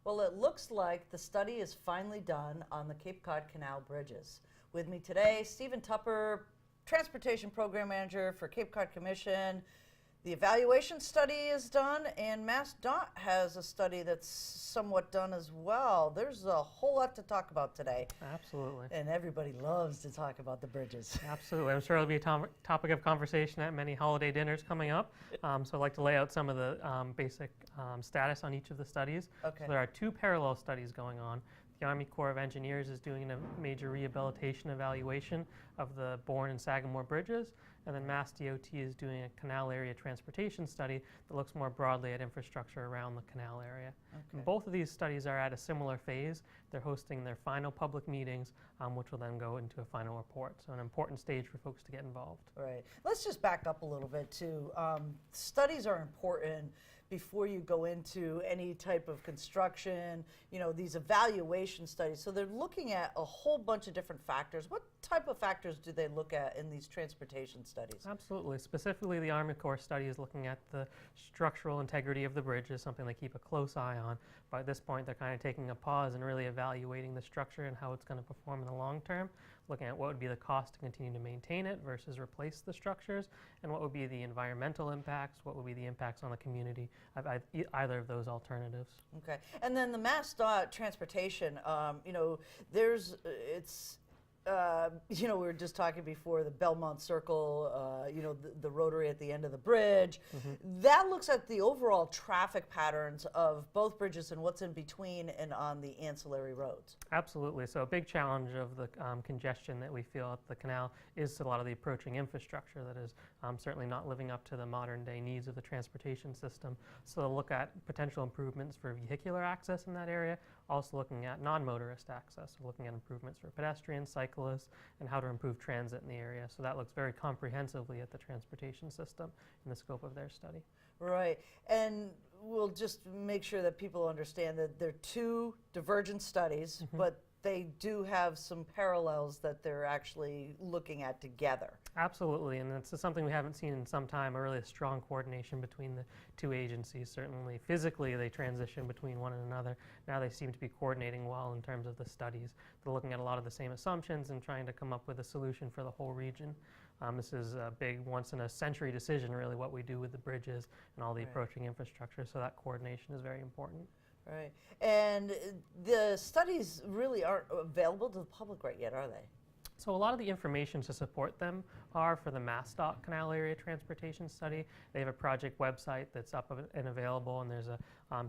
Well, it looks like the study is finally done on the Cape Cod Canal bridges. With me today, Stephen Tupper, Transportation Program Manager for Cape Cod Commission. The evaluation study is done, and MassDOT has a study that's somewhat done as well. There's a whole lot to talk about today. Absolutely. And everybody loves to talk about the bridges. Absolutely. I'm sure it'll be a topic of conversation at many holiday dinners coming up. So I'd like to lay out some of the basic status on each of the studies. Okay. So there are two parallel studies going on. The Army Corps of Engineers is doing a major rehabilitation evaluation of the Bourne and Sagamore bridges, and then MassDOT is doing a canal area transportation study that looks more broadly at infrastructure around the canal area. Okay. And both of these studies are at a similar phase. They're hosting their final public meetings, which will then go into a final report. So an important stage for folks to get involved. Right. Let's just back up a little bit too. Studies are important before you go into any type of construction, you know, these evaluation studies. So they're looking at a whole bunch of different factors. What type of factors do they look at in these transportation studies? Absolutely. Specifically, the Army Corps study is looking at the structural integrity of the bridges, something they keep a close eye on. But at this point, they're kind of taking a pause and really evaluating the structure and how it's going to perform in the long term, looking at what would be the cost to continue to maintain it versus replace the structures, and what would be the environmental impacts, what would be the impacts on the community of either of those alternatives. Okay. And then the MassDOT transportation, you know, you know, we were just talking before the Belmont Circle, you know, the rotary at the end of the bridge. Mm-hmm. That looks at the overall traffic patterns of both bridges and what's in between and on the ancillary roads. Absolutely. So a big challenge of the congestion that we feel at the canal is a lot of the approaching infrastructure that is certainly not living up to the modern day needs of the transportation system. So they'll look at potential improvements for vehicular access in that area, also looking at non-motorist access, so looking at improvements for pedestrians, cyclists, and how to improve transit in the area. So that looks very comprehensively at the transportation system in the scope of their study. Right. And we'll just make sure that people understand that they're two divergent studies, mm-hmm. but they do have some parallels that they're actually looking at together. Absolutely, and it's something we haven't seen in some time, a really strong coordination between the two agencies. Certainly physically they transition between one and another. Now they seem to be coordinating well in terms of the studies. They're looking at a lot of the same assumptions and trying to come up with a solution for the whole region. This is a big once-in-a-century decision, really, what we do with the bridges and all the right. approaching infrastructure, so that coordination is very important. Right. And the studies really aren't available to the public right yet, are they? So a lot of the information to support them are for the MassDOT Canal Area Transportation Study. They have a project website that's up and available, and there's a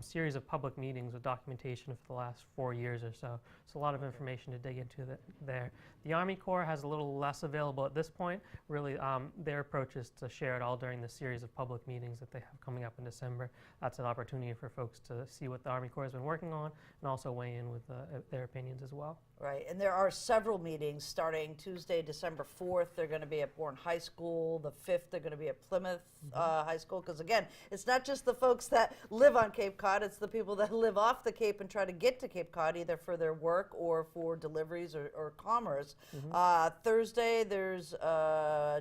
series of public meetings with documentation for the last 4 years or so. So a lot of information to dig into there. The Army Corps has a little less available at this point. Really, their approach is to share it all during the series of public meetings that they have coming up in December. That's an opportunity for folks to see what the Army Corps has been working on and also weigh in with their opinions as well. Right, and there are several meetings starting Tuesday, December 4th. They're going to be at Bourne High School. The 5th, they're going to be at Plymouth High School. Because again, it's not just the folks that live on Cape Cod, it's the people that live off the Cape and try to get to Cape Cod, either for their work or for deliveries or commerce. Thursday, there's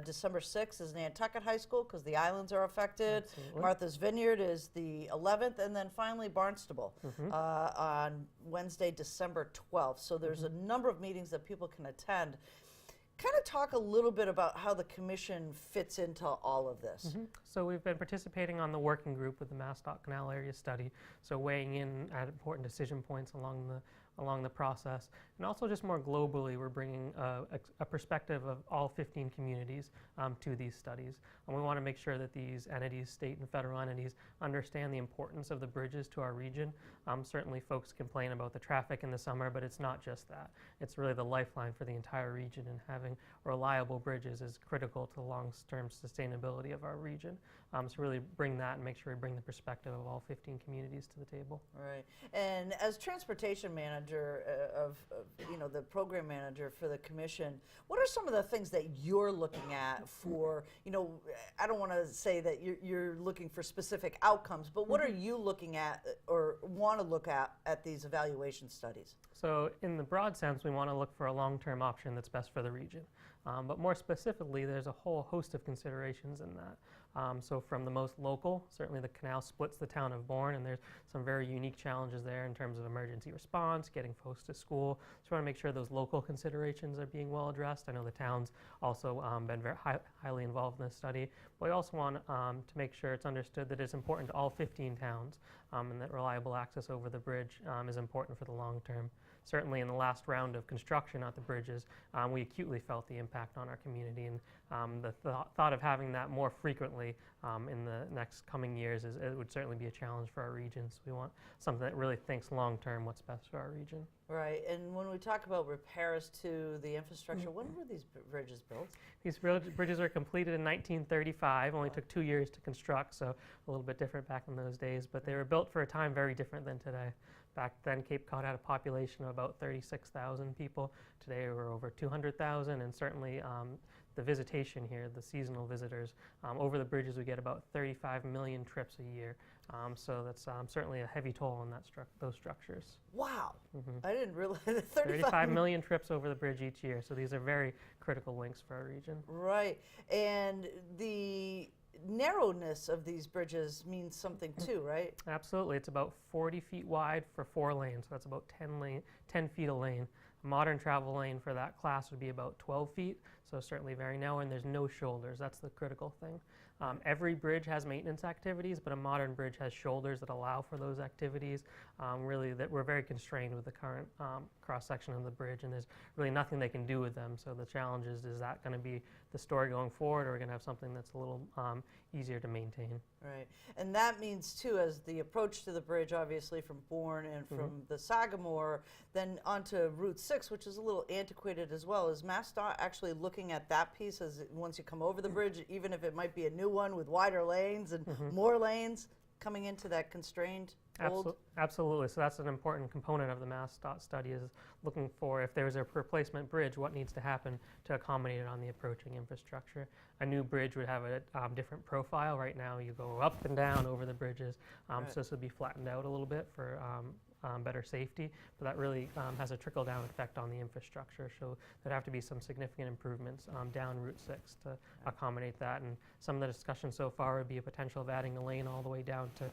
December 6th is Nantucket High School, because the islands are affected. Absolutely. Martha's Vineyard is the 11th, and then finally Barnstable on Wednesday, December 12th. So there's a number of meetings that people can attend. Kind of talk a little bit about how the commission fits into all of this. So we've been participating on the working group with the MassDOT Canal Area Study, so weighing in at important decision points along the process. And also just more globally, we're bringing a perspective of all 15 communities to these studies. And we want to make sure that these entities, state and federal entities, understand the importance of the bridges to our region. Certainly folks complain about the traffic in the summer, but it's not just that. It's really the lifeline for the entire region, and having reliable bridges is critical to the long-term sustainability of our region. So really bring that and make sure we bring the perspective of all 15 communities to the table. Right. And as transportation manager of you know, the program manager for the commission, what are some of the things that you're looking at for, you know, I don't want to say that you're looking for specific outcomes, but what are you looking at or want to look at these evaluation studies? So in the broad sense, we want to look for a long-term option that's best for the region. But more specifically, there's a whole host of considerations in that. So from the most local, certainly the canal splits the town of Bourne, and there's some very unique challenges there in terms of emergency response, getting folks to school. So we want to make sure those local considerations are being well addressed. I know the town's also been very highly involved in this study, but we also want to make sure it's understood that it's important to all 15 towns, and that reliable access over the bridge is important for the long term. Certainly in the last round of construction at the bridges, we acutely felt the impact on our community, and the thought of having that more frequently in the next coming years it would certainly be a challenge for our region. So we want something that really thinks long term what's best for our region. Right, and when we talk about repairs to the infrastructure, when were these bridges built? These bridges were completed in 1935, only took 2 years to construct, so a little bit different back in those days, but they were built for a time very different than today. Back then, Cape Cod had a population of about 36,000 people. Today, we're over 200,000, and certainly the visitation here, the seasonal visitors, over the bridges, we get about 35 million trips a year. So that's certainly a heavy toll on those structures. Wow, Mm-hmm. I didn't realize 35 million trips over the bridge each year, so these are very critical links for our region. Right, and the narrowness of these bridges means something too, right? Absolutely. It's about 40 feet wide for 4 lanes, so that's about 10 feet a lane. A modern travel lane for that class would be about 12 feet, so certainly very narrow, and there's no shoulders. That's the critical thing. Every bridge has maintenance activities, but a modern bridge has shoulders that allow for those activities. Really, that we're very constrained with the current cross-section of the bridge, and there's really nothing they can do with them. So the challenge is that going to be the story going forward, or are we going to have something that's a little easier to maintain? Right, and that means too, as the approach to the bridge, obviously from Bourne and from the Sagamore, then onto Route 6, which is a little antiquated as well. Is MassDOT actually looking at that piece as once you come over the bridge, even if it might be a new one with wider lanes and more lanes, coming into that constrained old? Absolutely. So that's an important component of the MassDOT study, is looking for, if there's a replacement bridge, what needs to happen to accommodate it on the approaching infrastructure. A new bridge would have a different profile. Right now you go up and down over the bridges, Right. so this would be flattened out a little bit for better safety, but that really has a trickle-down effect on the infrastructure. So there'd have to be some significant improvements down Route 6 to accommodate that. And some of the discussion so far would be a potential of adding a lane all the way down to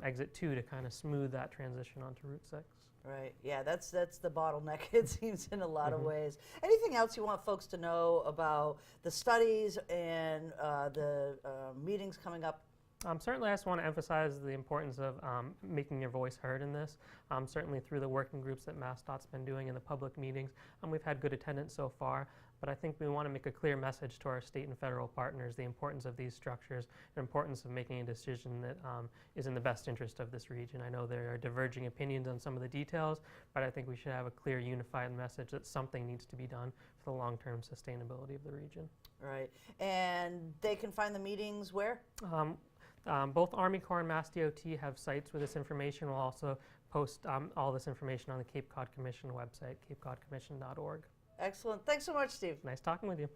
exit 2 to kind of smooth that transition onto Route 6. Right, yeah, that's the bottleneck, it seems, in a lot of ways. Anything else you want folks to know about the studies and the meetings coming up? Certainly, I just want to emphasize the importance of making your voice heard in this. Certainly through the working groups that MassDOT's been doing in the public meetings, we've had good attendance so far. But I think we want to make a clear message to our state and federal partners, the importance of these structures, the importance of making a decision that is in the best interest of this region. I know there are diverging opinions on some of the details, but I think we should have a clear, unified message that something needs to be done for the long-term sustainability of the region. Right, and they can find the meetings where? Both Army Corps and Mass DOT have sites with this information. We'll also post all this information on the Cape Cod Commission website, capecodcommission.org. Excellent. Thanks so much, Steve. Nice talking with you.